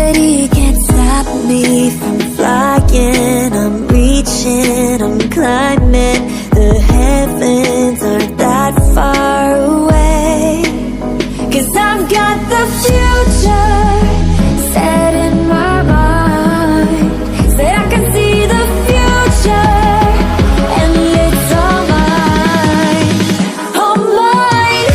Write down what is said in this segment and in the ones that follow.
gravity can't stop me from flying. I'm reaching, I'm climbing. The heavens aren't that far away. 'Cause I've got the future set in my mind. Said I can see the future, and it's all mine, all mine.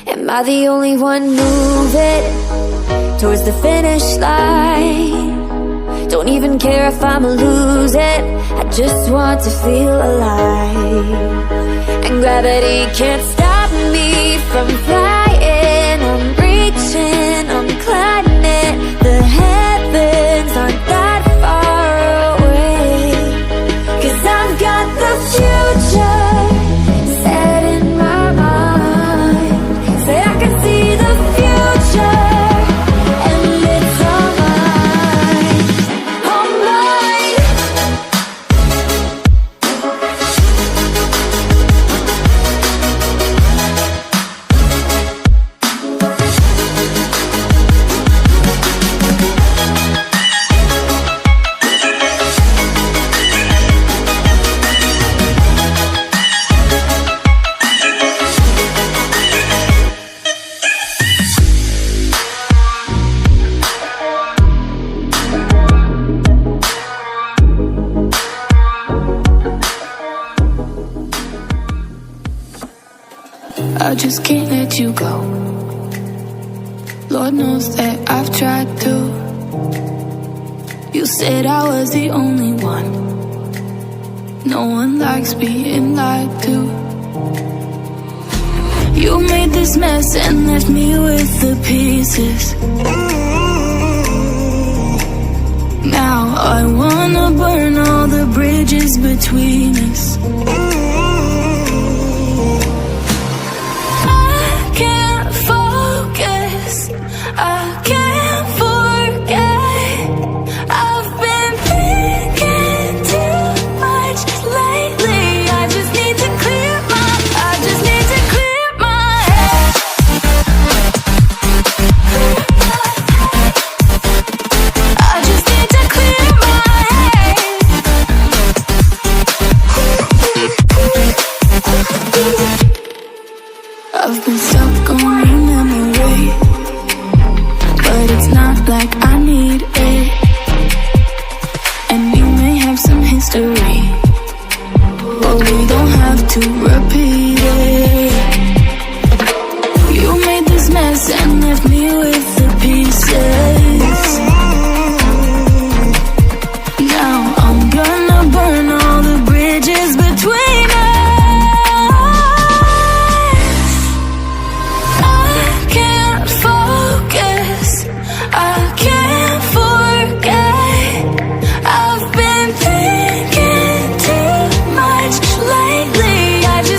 Am I the only one moving towards the finish line? Don't even care if I'ma lose it, I just want to feel alive. And gravity can't stop me from flying. I'm reaching, I'm climbing. The heavens aren't that far away. 'Cause I've got the future set in my mind. Say I can see the future, and it's all mine, all mine. I just can't let you go. Lord knows that I've tried to. You said I was the only one. No one likes being lied to. You made this mess and left me with the pieces. Now I wanna burn all the bridges between us. I can't forget. I've been thinking too much lately. I just need to clear my head. I just need to clear my head. I've been stuck on your memory, but it's not like I need it. And we may have some history, but we don't have to repeat it. You made this mess and left me with the pieces. Now I'm gonna burn all the bridges between us. I can't focus, I can't forget. I've been thinking too much lately. I just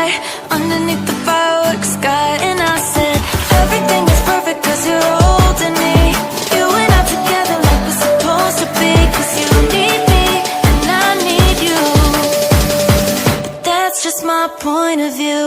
night underneath the fireworks sky. And I said, everything is perfect cause you're holding me. You and I together like we're supposed to be. Cause you need me and I need you. But that's just my point of view.